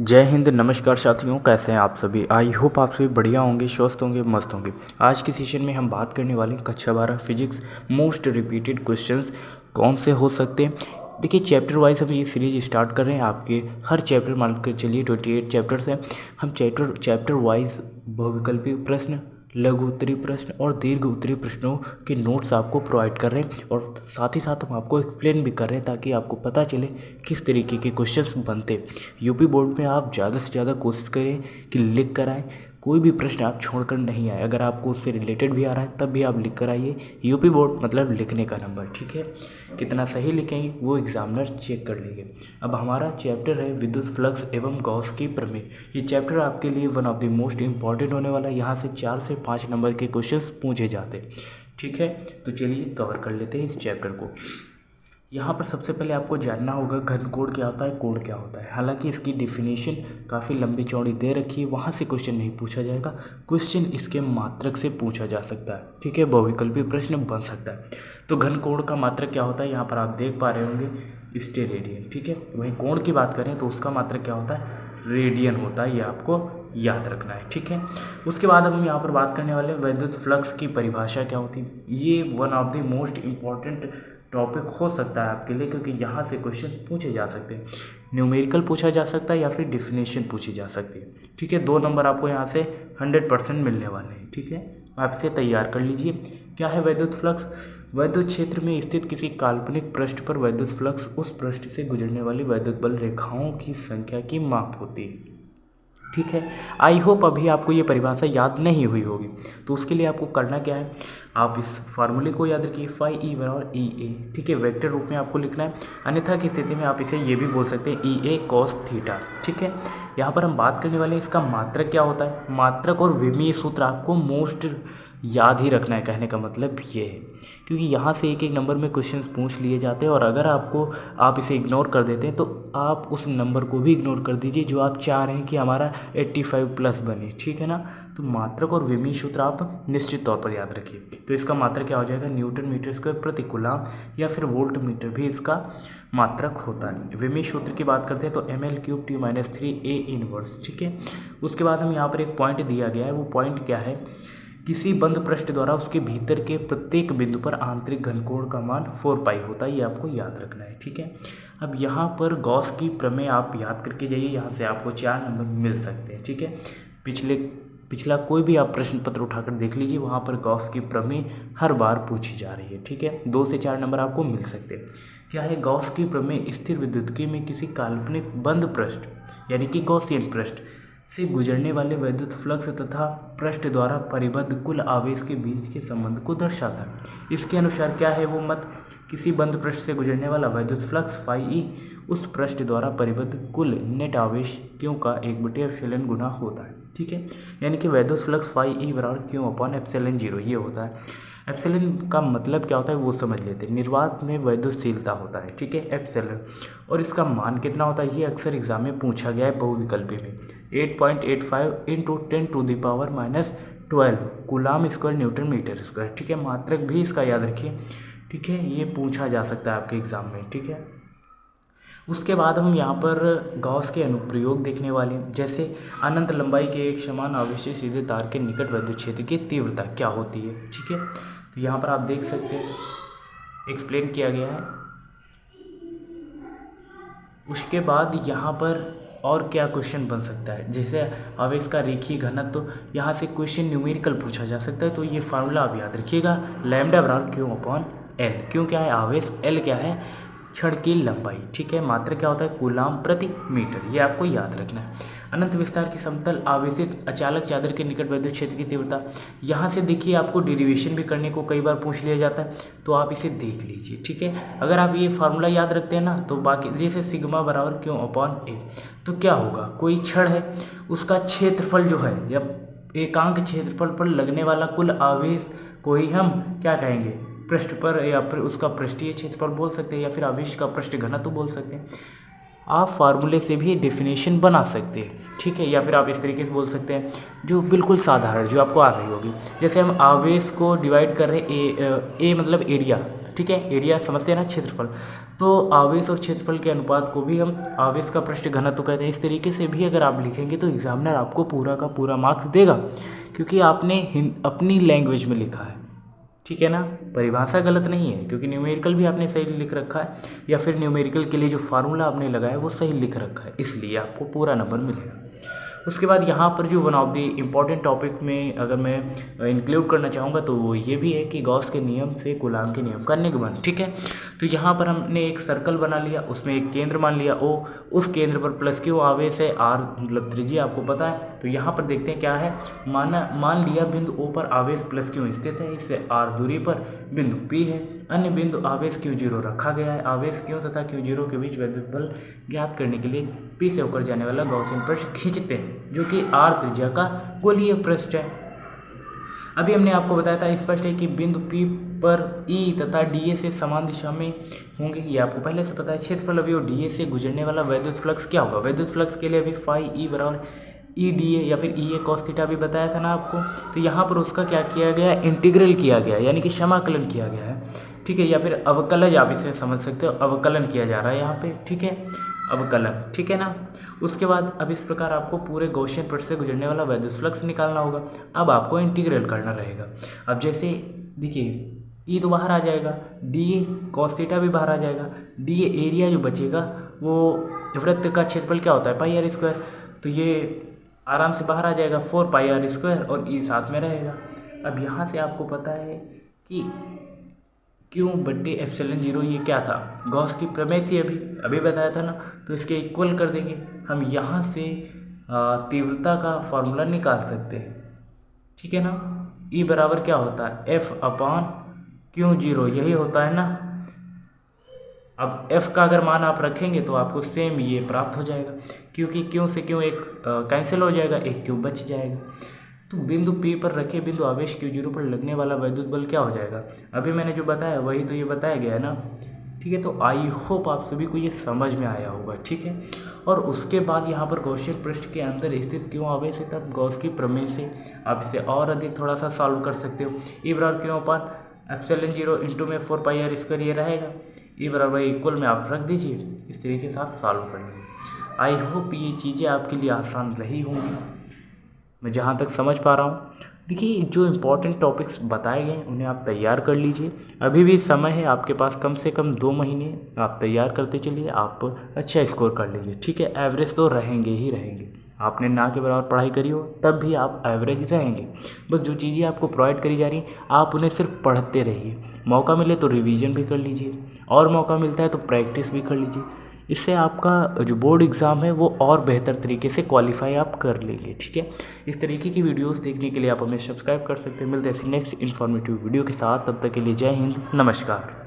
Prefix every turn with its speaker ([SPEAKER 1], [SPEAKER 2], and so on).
[SPEAKER 1] जय हिंद। नमस्कार साथियों, कैसे हैं आप सभी। आई होप आप सभी बढ़िया होंगे, स्वस्थ होंगे, मस्त होंगे। आज की सेशन में हम बात करने वाले हैं कक्षा 12 फिजिक्स मोस्ट रिपीटेड क्वेश्चंस कौन से हो सकते हैं। देखिए, चैप्टर वाइज हम ये सीरीज स्टार्ट कर रहे हैं। आपके हर चैप्टर मान कर चलिए 28 चैप्टर्स हैं। हम चैप्टर वाइज बहुविकल्पी प्रश्न, लघु उत्तरीय प्रश्न और दीर्घ उत्तरीय प्रश्नों के नोट्स आपको प्रोवाइड कर रहे हैं और साथ ही साथ हम आपको एक्सप्लेन भी कर रहे हैं ताकि आपको पता चले किस तरीके के क्वेश्चंस बनते। यूपी बोर्ड में आप ज़्यादा से ज़्यादा कोशिश करें कि लिख कर आएँ, कोई भी प्रश्न आप छोड़कर नहीं आए। अगर आपको उससे रिलेटेड भी आ रहा है तब भी आप लिख कर आइए। यूपी बोर्ड मतलब लिखने का नंबर, ठीक है। कितना सही लिखेंगे वो एग्जामिनर चेक कर लेंगे। अब हमारा चैप्टर है विद्युत फ्लक्स एवं गॉस की प्रमेय। ये चैप्टर आपके लिए one of the most important होने वाला है। यहाँ से 4 से 5 नंबर के क्वेश्चंस पूछे जाते हैं, ठीक है। तो चलिए कवर कर लेते हैं इस चैप्टर को। यहाँ पर सबसे पहले आपको जानना होगा घन कोण क्या होता है, कोण क्या होता है। हालांकि इसकी डेफिनेशन काफ़ी लंबी चौड़ी दे रखी है, वहाँ से क्वेश्चन नहीं पूछा जाएगा। क्वेश्चन इसके मात्रक से पूछा जा सकता है, ठीक है। बहुविकल्पी प्रश्न बन सकता है। तो घन कोण का मात्रक क्या होता है, यहाँ पर आप देख पा रहे होंगे स्टेरेडियन, ठीक है। वहीं कोण की बात करें तो उसका मात्रक क्या होता है, रेडियन होता है। ये आपको याद रखना है, ठीक है। उसके बाद हम यहाँ पर बात करने वाले विद्युत फ्लक्स की परिभाषा क्या होती है। ये one of the most important topic हो सकता है आपके लिए, क्योंकि यहाँ से क्वेश्चन पूछे जा सकते हैं। न्यूमेरिकल पूछा जा सकता है या फिर डेफिनेशन पूछी जा सकती है, ठीक है। 2 नंबर आपको यहाँ से 100% मिलने वाले हैं, ठीक है। आप इसे तैयार कर लीजिए। क्या है विद्युत फ्लक्स। विद्युत क्षेत्र में स्थित किसी काल्पनिक पृष्ठ पर विद्युत फ्लक्स उस पृष्ठ से गुजरने वाली विद्युत बल रेखाओं की संख्या की माप होती है, ठीक है। आई होप अभी आपको ये परिभाषा याद नहीं हुई होगी, तो उसके लिए आपको करना क्या है, आप इस फार्मूले को याद रखिए, फाई ई बराबर ई ए, ठीक है। वेक्टर रूप में आपको लिखना है। अन्यथा की स्थिति में आप इसे ये भी बोल सकते हैं ई ए कॉस थीटा, ठीक है। यहाँ पर हम बात करने वाले हैं इसका मात्रक क्या होता है। मात्रक और विमीय सूत्र आपको मोस्ट याद ही रखना है, कहने का मतलब ये है, क्योंकि यहाँ से एक एक नंबर में क्वेश्चंस पूछ लिए जाते हैं और अगर आप इसे इग्नोर कर देते हैं तो आप उस नंबर को भी इग्नोर कर दीजिए जो आप चाह रहे हैं कि हमारा 85 प्लस बने, ठीक है ना। तो मात्रक और विमीय सूत्र आप निश्चित तौर पर याद रखिए। तो इसका मात्रक क्या हो जाएगा, न्यूटन मीटर स्क्वायर प्रति कूलम या फिर वोल्ट मीटर भी इसका मात्रक होता है। विमीय सूत्र की बात करते हैं तो ml³ t-3 a इनवर्स, ठीक है। उसके बाद हम यहाँ पर एक पॉइंट दिया गया है, वो पॉइंट क्या है, किसी बंद पृष्ठ द्वारा उसके भीतर के प्रत्येक बिंदु पर आंतरिक घनकोण का मान 4 पाई होता है। ये आपको याद रखना है, ठीक है। अब यहाँ पर गॉस की प्रमेय आप याद करके जाइए, यहाँ से आपको 4 नंबर मिल सकते हैं, ठीक है। पिछला कोई भी आप प्रश्न पत्र उठाकर देख लीजिए, वहाँ पर गॉस की प्रमेय हर बार पूछी जा रही है, ठीक है। 2 से 4 नंबर आपको मिल सकते हैं। क्या है गॉस की प्रमेय, स्थिर विद्युतकी में किसी काल्पनिक बंद पृष्ठ यानी कि गॉसियन पृष्ठ से गुजरने वाले विद्युत फ्लक्स तथा पृष्ठ द्वारा परिबद्ध कुल आवेश के बीच के संबंध को दर्शाता है। इसके अनुसार क्या है वो मत, किसी बंद पृष्ठ से गुजरने वाला विद्युत फ्लक्स फाई ई उस पृष्ठ द्वारा परिबद्ध कुल नेट आवेश क्यों का 1/एप्सिलॉन गुना होता है, ठीक है। यानी कि विद्युत फ्लक्स फाई ई बराबर क्यों अपॉन एप्सिलॉन 0 ये होता है। एप्सिलॉन का मतलब क्या होता है वो समझ लेते हैं। निर्वात में विद्युतशीलता होता है, ठीक है, एप्सिलॉन। और इसका मान कितना होता है, ये अक्सर एग्जाम में पूछा गया है बहुविकल्पी में। 8.85 × 10⁻⁻12 coulomb square newton metre square, ठीक है। मात्रक भी इसका याद रखिए, ठीक है। ये पूछा जा सकता है आपके एग्जाम में, ठीक है। उसके बाद हम यहाँ पर गॉस के अनुप्रयोग देखने वाले हैं। जैसे अनंत लंबाई के एक समान आवेशित सीधे तार के निकट विद्युत क्षेत्र की तीव्रता क्या होती है, ठीक है। तो यहाँ पर आप देख सकते हैं एक्सप्लेन किया गया है। उसके बाद यहाँ पर और क्या क्वेश्चन बन सकता है, जैसे आवेश का रेखीय घनत्व, तो यहाँ से क्वेश्चन न्यूमेरिकल पूछा जा सकता है। तो ये फार्मूला आप याद रखिएगा, लैम्डा बराबर क्यू अपॉन एल। क्यों क्या है आवेश, एल क्या है क्षण की लंबाई, ठीक है। मात्रक क्या होता है कूलम प्रति मीटर, ये आपको याद रखना है। अनंत विस्तार की समतल आवेशित अचालक चादर के निकट विद्युत क्षेत्र की तीव्रता, यहाँ से देखिए आपको डेरिवेशन भी करने को कई बार पूछ लिया जाता है, तो आप इसे देख लीजिए, ठीक है। अगर आप ये फार्मूला याद रखते हैं ना तो बाकी जैसे सिग्मा बराबर क्यों अपॉन ए, तो क्या होगा, कोई क्षण है उसका क्षेत्रफल जो है या एकांक क्षेत्रफल पर लगने वाला कुल आवेश को ही हम क्या कहेंगे, पृष्ठ पर या फिर उसका पृष्ठीय क्षेत्रफल बोल सकते हैं या फिर आवेश का पृष्ठ घनत्व बोल सकते हैं। आप फार्मूले से भी डेफिनेशन बना सकते हैं, ठीक है। या फिर आप इस तरीके से बोल सकते हैं जो बिल्कुल साधारण जो आपको आ रही होगी। जैसे हम आवेश को डिवाइड कर रहे हैं ए मतलब एरिया, ठीक है, एरिया समझते हैं ना, क्षेत्रफल। तो आवेश और क्षेत्रफल के अनुपात को भी हम आवेश का पृष्ठ घनत्व कहते हैं। इस तरीके से भी अगर आप लिखेंगे तो एग्जामिनर आपको पूरा का पूरा मार्क्स देगा, क्योंकि आपने अपनी लैंग्वेज में लिखा है, ठीक है ना। परिभाषा गलत नहीं है, क्योंकि न्यूमेरिकल भी आपने सही लिख रखा है, या फिर न्यूमेरिकल के लिए जो फार्मूला आपने लगाया वो सही लिख रखा है, इसलिए आपको पूरा नंबर मिलेगा। उसके बाद यहाँ पर जो one of the important topic में अगर मैं इंक्लूड करना चाहूँगा तो वो ये भी है कि गॉस के नियम से कूलाम के नियम का निगमन, ठीक है। तो यहाँ पर हमने एक सर्कल बना लिया, उसमें एक केंद्र मान लिया O, उस केंद्र पर प्लस क्यू आवेश है, R मतलब त्रिज्या आपको पता है। तो यहाँ पर देखते हैं क्या है, मान लिया बिंदु O पर आवेश प्लस क्यू स्थित है, इससे R दूरी पर बिंदु P है, अन्य बिंदु आवेश Q0 रखा गया है। आवेश Q तथा Q0 के बीच विद्युत बल ज्ञात करने के लिए P से होकर जाने वाला गॉसियन पृष्ठ खींचते हैं, जो कि R त्रिज्या का गोलीय पृष्ठ है। अभी हमने आपको बताया था स्पष्ट है कि बिंदु P पर E तथा dA से समान दिशा में होंगे, ये आपको पहले से पता है। क्षेत्रफल अवयव dA से गुजरने वाला वैद्युत फ्लक्स क्या होगा, वैद्युत फ्लक्स के लिए अभी फाई E बराबर EDA या फिर EA cos थीटा भी बताया था ना आपको। तो यहाँ पर उसका क्या किया गया, इंटीग्रल किया गया, यानी कि समाकलन किया गया है, ठीक है, या फिर अवकलज आप इसे समझ सकते हो, अवकलन किया जा रहा है यहाँ पे, ठीक है, अवकलन, ठीक है ना। उसके बाद अब इस प्रकार आपको पूरे गॉसियन पृष्ठ से गुजरने वाला वैद्युत फ्लक्स निकालना होगा। अब आपको इंटीग्रल करना रहेगा। अब जैसे देखिए E तो बाहर आ जाएगा, DA cos थीटा भी बाहर आ जाएगा, DA एरिया जो बचेगा वो वृत्त का क्षेत्रफल क्या होता है पाई आर स्क्वायर, तो ये आराम से बाहर आ जाएगा 4 पाई आर स्क्वायर और E साथ में रहेगा। अब यहाँ से आपको पता है कि Q/ε0 ये क्या था, गॉस की प्रमेय थी, अभी बताया था ना। तो इसके इक्वल कर देंगे हम, यहाँ से तीव्रता का फॉर्मूला निकाल सकते हैं, ठीक है ना। E बराबर क्या होता है, F/Q0, यही होता है ना। अब F का अगर मान आप रखेंगे तो आपको सेम ये प्राप्त हो जाएगा, क्योंकि Q से Q एक कैंसिल हो जाएगा, एक Q बच जाएगा। तो बिंदु P पर रखे बिंदु आवेश Q0 पर लगने वाला वैद्युत बल क्या हो जाएगा, अभी मैंने जो बताया वही तो ये बताया गया है ना, ठीक है। तो आई होप आप सभी को ये समझ में आया होगा, ठीक है। और उसके बाद यहाँ पर गॉसियन पृष्ठ के अंदर स्थित क्यों आवेश है, तब गॉस की प्रमेय से आप इसे और अधिक थोड़ा सा सॉल्व कर सकते हो। E बराबर Q/ε0 इंटू में 4 पाई आर स्क्वायर ये रहेगा, E बराबर इक्वल में आप रख दीजिए, इस तरीके से आप सॉल्व कर लेंगे। आई होप ये चीज़ें आपके लिए आसान रही होंगी, मैं जहाँ तक समझ पा रहा हूँ। देखिए जो इम्पोर्टेंट टॉपिक्स बताए गए हैं उन्हें आप तैयार कर लीजिए, अभी भी समय है आपके पास, कम से कम 2 महीने आप तैयार करते चलिए, आप अच्छा स्कोर कर लीजिए, ठीक है। एवरेज तो रहेंगे ही रहेंगे, आपने ना के बराबर पढ़ाई करी हो तब भी आप एवरेज रहेंगे। बस जो चीज़ें आपको प्रोवाइड करी जा रही हैं आप उन्हें सिर्फ पढ़ते रहिए, मौका मिले तो रिवीजन भी कर लीजिए, और मौका मिलता है तो प्रैक्टिस भी कर लीजिए। इससे आपका जो बोर्ड एग्ज़ाम है वो और बेहतर तरीके से क्वालिफाई आप कर लेंगे, ठीक है। इस तरीके की वीडियोस देखने के लिए आप हमें सब्सक्राइब कर सकते हैं। मिलते हैं नेक्स्ट इन्फॉर्मेटिव वीडियो के साथ, तब तक के लिए जय हिंद, नमस्कार।